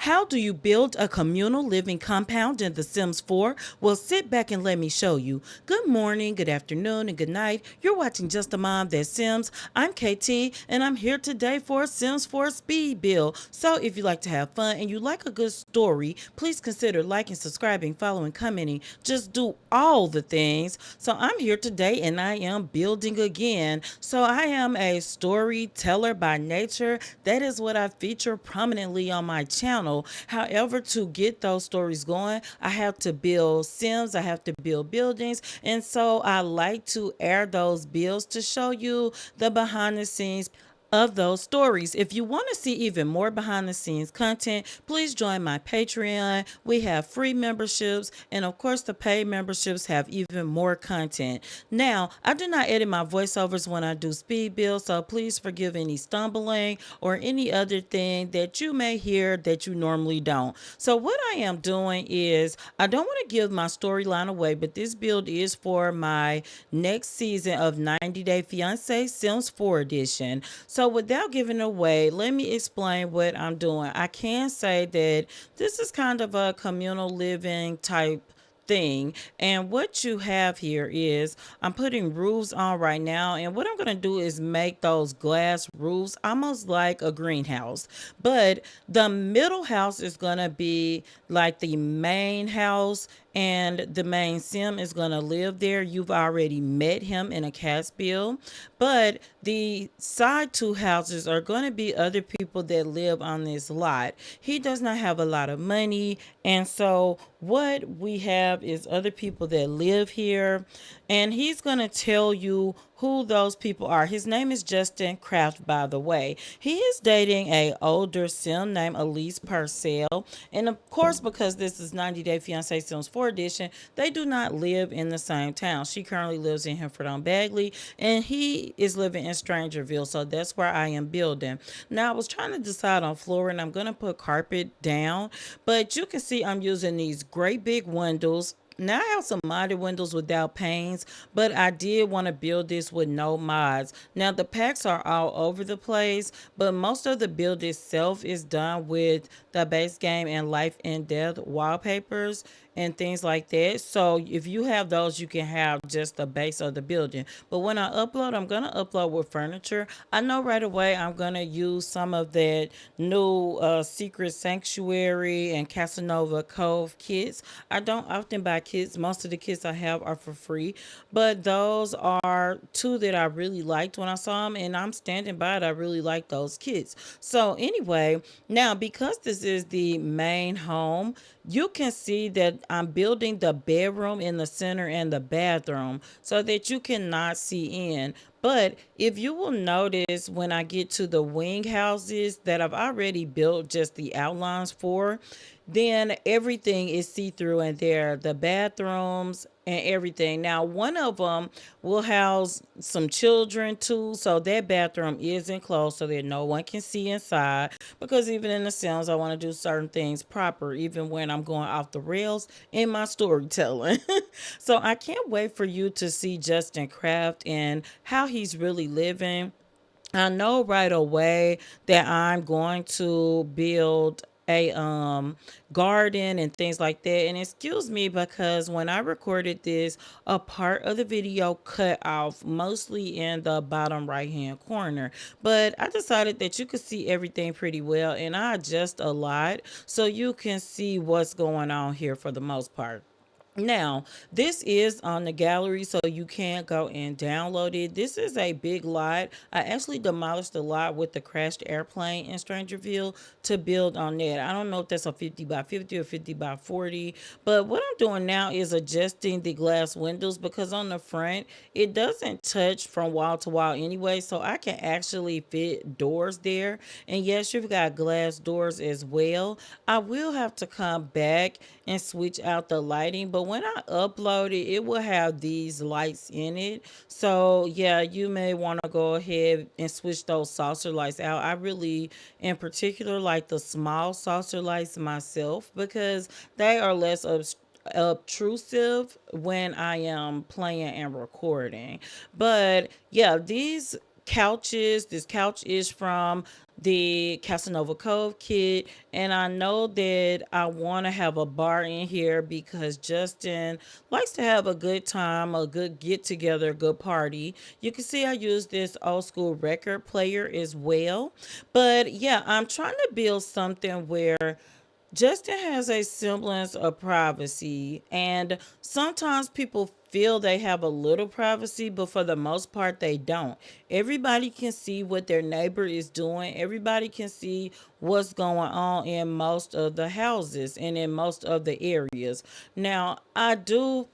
How do you build a communal living compound in The Sims 4? Well, sit back and let me show you. Good morning, good afternoon, and good night. You're watching Just a Mom That Sims. I'm KT, and I'm here today for a Sims 4 speed build. So if you like to have fun and you like a good story, please consider liking, subscribing, following, commenting. Just do all the things. So I'm here today and I am building again. So I am a storyteller by nature. That is what I feature prominently on my channel. However, to get those stories going, I have to build Sims, I have to build buildings, and so I like to air those builds to show you the behind the scenes of those stories. If you want to see even more behind the scenes content, please join my Patreon. We have free memberships, and of course, the paid memberships have even more content. Now, I do not edit my voiceovers when I do speed builds, so please forgive any stumbling or any other thing that you may hear that you normally don't. So, what I am doing is I don't want to give my storyline away, but this build is for my next season of 90 Day Fiancé Sims 4 edition. So without giving away, let me explain what I'm doing. I can say that this is kind of a communal living type thing. And what you have here is I'm putting roofs on right now. And what I'm going to do is make those glass roofs almost like a greenhouse. But the middle house is going to be like the main house, and the main sim is going to live there. You've already met him in a cast build, but the side two houses are going to be other people that live on this lot. He does not have a lot of money, and so what we have is other people that live here, and he's going to tell you who those people are. His name is Justin Kraft, by the way. He is dating a older sim named Elise Purcell, and of course, because this is 90 Day Fiancé Sims 4 edition, they do not live in the same town. She currently lives in Heffordon Bagley, and he is living in Strangerville, so that's where I am building. Now, I was trying to decide on floor, and I'm going to put carpet down, but you can see I'm using these great big windows. Now I have some modded windows without panes, but I did want to build this with no mods. Now the packs are all over the place, but most of the build itself is done with the base game and life and death wallpapers and things like that. So if you have those, you can have just the base of the building. But when I upload, I'm going to upload with furniture. I know right away I'm going to use some of that new Secret Sanctuary and Casanova Cove kits. I don't often buy kits. Most of the kits I have are for free, but those are two that I really liked when I saw them, and I'm standing by it. I really like those kits. So anyway, now because this is the main home, you can see that I'm building the bedroom in the center and the bathroom so that you cannot see in. But if you will notice when I get to the wing houses that I've already built just the outlines for, then everything is see-through in there, the bathrooms and everything. Now, one of them will house some children too, so that bathroom is enclosed so that no one can see inside, because even in the Sims, I want to do certain things proper, even when I'm going off the rails in my storytelling. So I can't wait for you to see Justin Kraft and how he's really living. I know right away that I'm going to build a garden and things like that. And excuse me, because when I recorded this, a part of the video cut off mostly in the bottom right hand corner. But I decided that you could see everything pretty well, and I adjust a lot so you can see what's going on here for the most part. Now, this is on the gallery, so you can go and download it. This is a big lot. I actually demolished the lot with the crashed airplane in Strangerville to build on that. I don't know if that's a 50 by 50 or 50 by 40, but what I'm doing now is adjusting the glass windows, because on the front, it doesn't touch from wall to wall anyway, so I can actually fit doors there. And yes, you've got glass doors as well. I will have to come back and switch out the lighting, but when I upload it, it will have these lights in it. So yeah, you may want to go ahead and switch those saucer lights out. I really in particular like the small saucer lights myself, because they are less obtrusive when I am playing and recording. But yeah, these couches. This couch is from the Casanova Cove kit, and I know that I want to have a bar in here because Justin likes to have a good time, a good get together, a good party. You can see I use this old school record player as well. But yeah, I'm trying to build something where Justin has a semblance of privacy, and sometimes people feel they have a little privacy, but for the most part, they don't. Everybody can see what their neighbor is doing, everybody can see what's going on in most of the houses and in most of the areas. Now, I do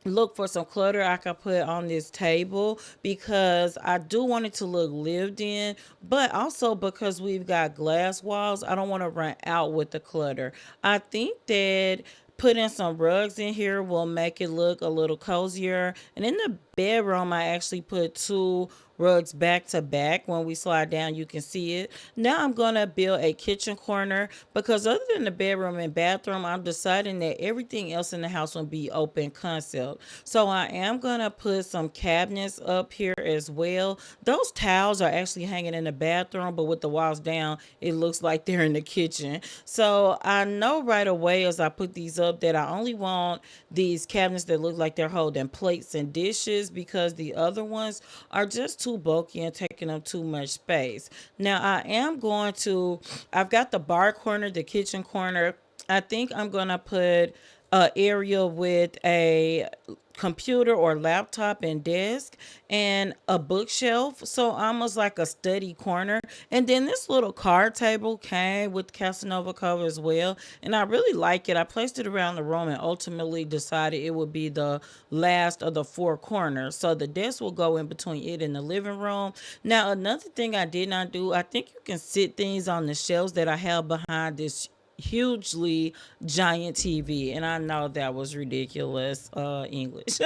look for some clutter I can put on this table because I do want it to look lived in, but also because we've got glass walls, I don't want to run out with the clutter. I think that putting some rugs in here will make it look a little cozier. And in the bedroom, I actually put two rugs back to back. When we slide down, you can see it. Now I'm going to build a kitchen corner because other than the bedroom and bathroom, I'm deciding that everything else in the house will be open concept. So I am going to put some cabinets up here as well. Those towels are actually hanging in the bathroom, but with the walls down, it looks like they're in the kitchen. So I know right away as I put these up that I only want these cabinets that look like they're holding plates and dishes because the other ones are just too bulky and taking up too much space. Now I am going to, I've got the bar corner, the kitchen corner. I think I'm going to put a area with a computer or laptop and desk and a bookshelf, so almost like a study corner. And then this little card table came with Casanova cover as well, and I really like it. I placed it around the room and ultimately decided it would be the last of the four corners, so the desk will go in between it and the living room. Now another thing I did not do, I think you can sit things on the shelves that I have behind this hugely giant TV. And I know that was ridiculous English.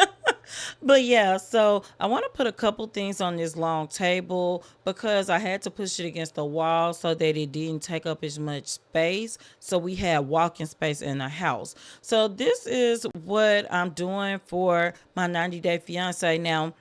But yeah, so I want to put a couple things on this long table because I had to push it against the wall so that it didn't take up as much space. So we had walking space in the house. So this is what I'm doing for my 90-day fiance. Now,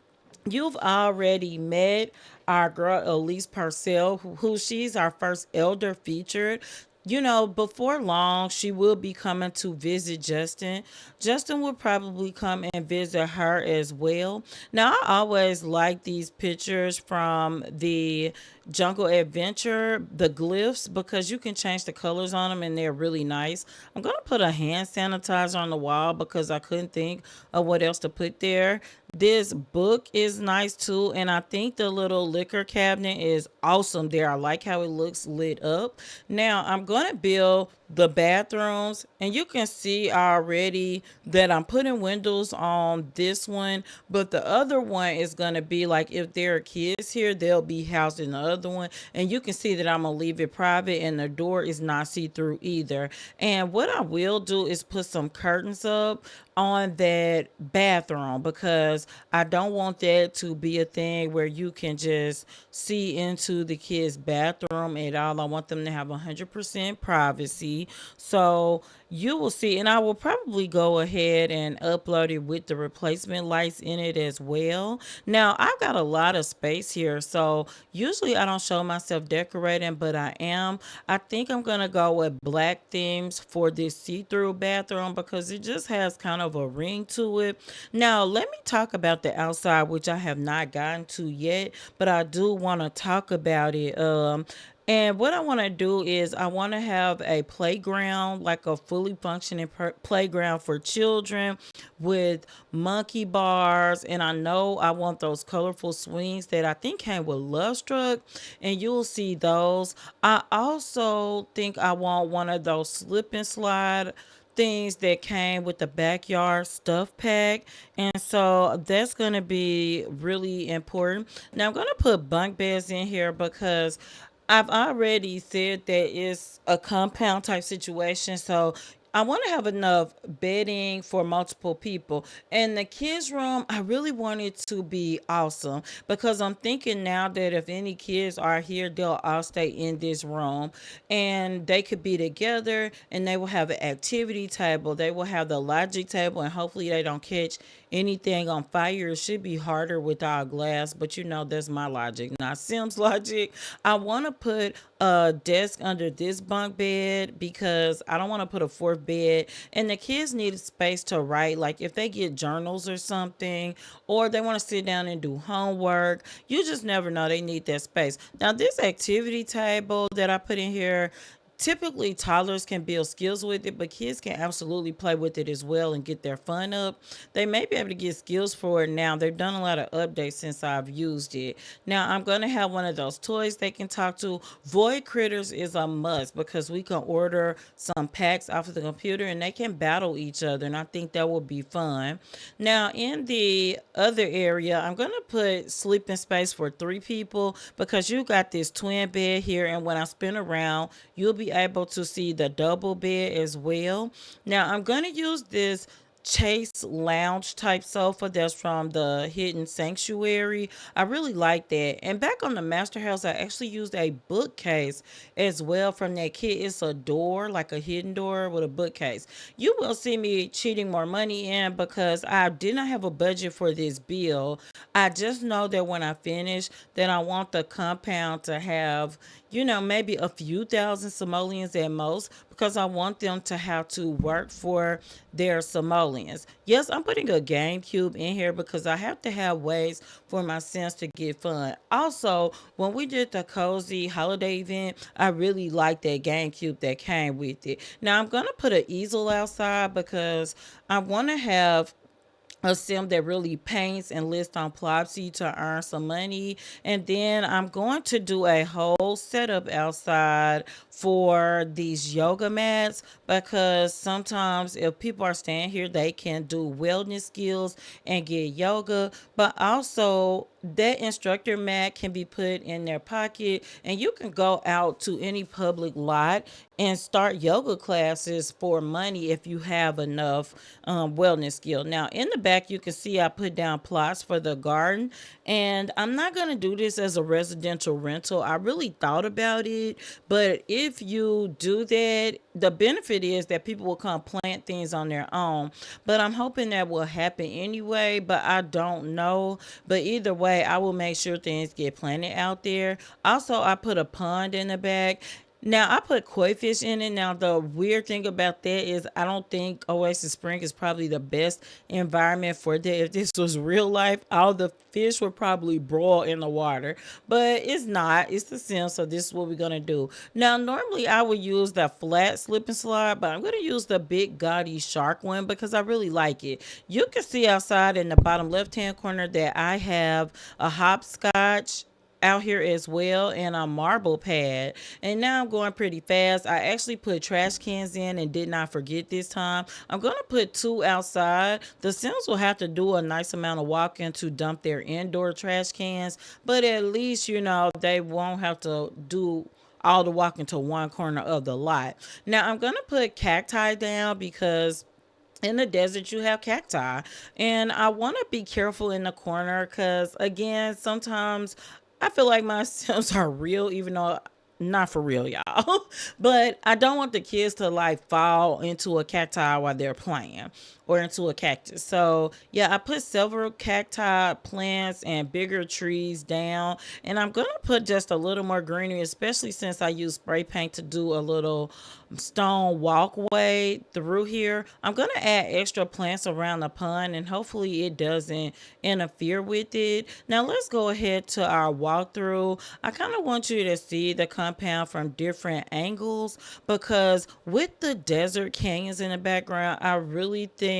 you've already met our girl Elise Purcell, who she's our first elder featured. You know, before long, she will be coming to visit Justin. Justin will probably come and visit her as well. Now, I always like these pictures from the Jungle Adventure, the glyphs, because you can change the colors on them and they're really nice. I'm going to put a hand sanitizer on the wall because I couldn't think of what else to put there. This book is nice too, and I think the little liquor cabinet is awesome there. I like how it looks lit up. Now I'm gonna build the bathrooms, and you can see already that I'm putting windows on this one, but the other one is gonna be like if there are kids here, they'll be housed in the other one, and you can see that I'm gonna leave it private, and the door is not see through either. And what I will do is put some curtains up on that bathroom because I don't want that to be a thing where you can just see into the kids' bathroom at all. I want them to have 100% privacy. So you will see, and I will probably go ahead and upload it with the replacement lights in it as well. Now, I've got a lot of space here, so usually I don't show myself decorating, but I am. I think I'm going to go with black themes for this see-through bathroom because it just has kind of a ring to it. Now, let me talk about the outside, which I have not gotten to yet, but I do want to talk about it. And what I want to do is I want to have a playground, like a fully functioning playground for children with monkey bars. And I know I want those colorful swings that I think came with Love Struck, and you'll see those. I also think I want one of those slip and slide things that came with the backyard stuff pack. And so that's going to be really important. Now I'm going to put bunk beds in here because I've already said that it's a compound type situation. So I want to have enough bedding for multiple people. And the kids' room, I really want it to be awesome because I'm thinking now that if any kids are here, they'll all stay in this room and they could be together and they will have an activity table. They will have the logic table and hopefully they don't catch anything on fire. It should be harder without glass, but you know, that's my logic, not Sims logic. I want to put a desk under this bunk bed because I don't want to put a fourth bed. And the kids need space to write. Like if they get journals or something, or they want to sit down and do homework, you just never know. They need that space. Now, this activity table that I put in here, typically toddlers can build skills with it, but kids can absolutely play with it as well and get their fun up. They may be able to get skills for it now. They've done a lot of updates since I've used it. Now I'm going to have one of those toys they can talk to. Void critters is a must because we can order some packs off of the computer and they can battle each other, and I think that will be fun. Now in the other area, I'm going to put sleeping space for three people because you got this twin bed here, and when I spin around, you'll be able to see the double bed as well. Now I'm going to use this Chase lounge type sofa that's from the Hidden Sanctuary. I really like that. And back on the Master House, I actually used a bookcase as well from that kit. It's a door, like a hidden door with a bookcase. You will see me cheating more money in because I did not have a budget for this bill. I just know that when I finish, that I want the compound to have, maybe a few thousand simoleons at most because I want them to have to work for their simoleons. Yes, I'm putting a GameCube in here because I have to have ways for my Sims to get fun. Also, when we did the cozy holiday event, I really liked that GameCube that came with it. Now I'm gonna put an easel outside because I want to have a sim that really paints and lists on Plopsy to earn some money. And then I'm going to do a whole setup outside for these yoga mats because sometimes if people are staying here, they can do wellness skills and get yoga. But also, that instructor mat can be put in their pocket, and you can go out to any public lot and start yoga classes for money if you have enough wellness skill. Now, in the back, you can see I put down plots for the garden, and I'm not going to do this as a residential rental. I really thought about it, but if you do that, the benefit is that people will come plant things on their own. But I'm hoping that will happen anyway, but I don't know. But either way, I will make sure things get planted out there. Also, I put a pond in the back. Now I put koi fish in it. Now the weird thing about that is I don't think Oasis Spring is probably the best environment for that. If this was real life, all the fish would probably broil in the water. But it's not. It's the Sims, so this is what we're gonna do. Now normally I would use the flat slip and slide, but I'm gonna use the big gaudy shark one because I really like it. You can see outside in the bottom left hand corner that I have a hopscotch out here as well and a marble pad. And now I'm going pretty fast. I actually put trash cans in and did not forget this time. I'm going to put two outside. The Sims will have to do a nice amount of walking to dump their indoor trash cans, but at least they won't have to do all the walking to one corner of the lot. Now I'm going to put cacti down because in the desert you have cacti, and I want to be careful in the corner because again sometimes I feel like my sims are real even though not for real, y'all. But I don't want the kids to like fall into a cacti while they're playing or into a cactus. So yeah, I put several cacti plants and bigger trees down, and I'm gonna put just a little more greenery, especially since I use spray paint to do a little stone walkway through here. I'm gonna add extra plants around the pond, and hopefully it doesn't interfere with it. Now let's go ahead to our walkthrough. I kind of want you to see the compound from different angles because with the desert canyons in the background, I really think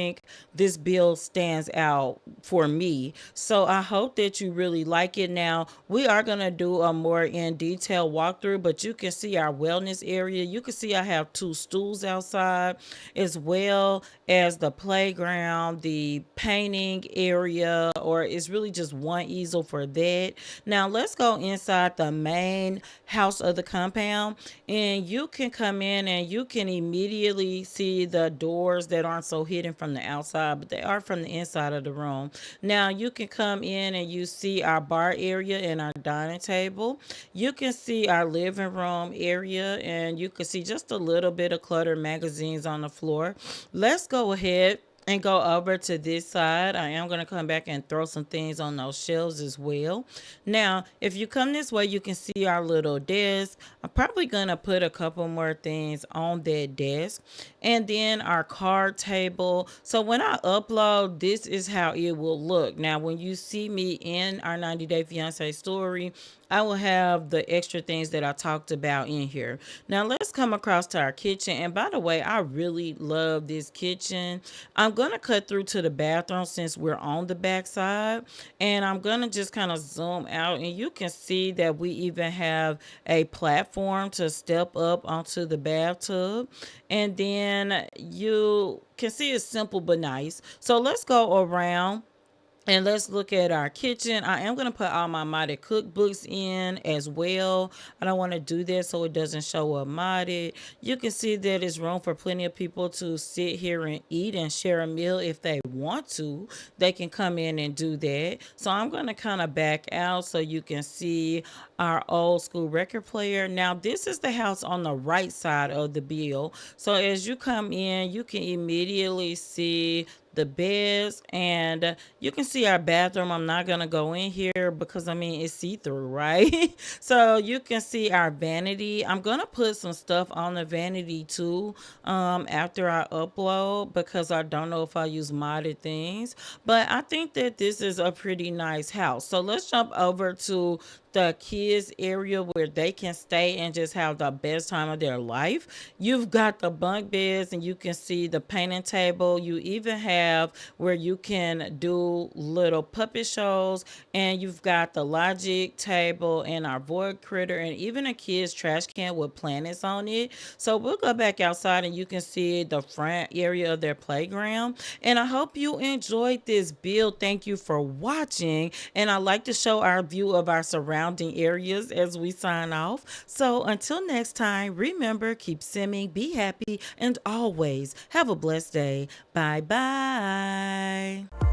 this build stands out for me. So I hope that you really like it. Now we are gonna do a more in detail walkthrough, but you can see our wellness area. You can see I have two stools outside as well as the playground, the painting area, or it's really just one easel for that. Now let's go inside the main house of the compound. And you can come in and you can immediately see the doors that aren't so hidden from the outside, but they are from the inside of the room. Now you can come in and you see our bar area and our dining table. You can see our living room area, and you can see just a little bit of cluttered magazines on the floor. Let's go ahead and go over to this side. I am going to come back and throw some things on those shelves as well. Now, if you come this way, you can see our little desk. I'm probably going to put a couple more things on that desk. And then our card table. So when I upload, this is how it will look. Now, when you see me in our 90 Day Fiancé story, I will have the extra things that I talked about in here. Now let's come across to our kitchen. And by the way, I really love this kitchen. I'm going to cut through to the bathroom since we're on the back side. And I'm going to just kind of zoom out, and you can see that we even have a platform to step up onto the bathtub. And then you can see it's simple but nice. So let's go around and let's look at our kitchen. I am going to put all my modded cookbooks in as well. I don't want to do that so it doesn't show up modded. You can see that there's room for plenty of people to sit here and eat and share a meal if they want to. They can come in and do that. So I'm going to kind of back out so you can see our old school record player. Now, this is the house on the right side of the bill. So as you come in, you can immediately see the beds, and you can see our bathroom. I'm not gonna go in here because I mean it's see-through, right? So you can see our vanity. I'm gonna put some stuff on the vanity too after I upload, because I don't know if I use modded things, but I think that this is a pretty nice house. So let's jump over to the kids area where they can stay and just have the best time of their life. You've got the bunk beds, and you can see the painting table. You even have where you can do little puppet shows, and you've got the logic table and our void critter, and even a kid's trash can with planets on it. So we'll go back outside and you can see the front area of their playground. And I hope you enjoyed this build. Thank you for watching, and I like to show our view of our surrounding areas as we sign off. So until next time, remember, keep simming, be happy, and always have a blessed day. Bye bye.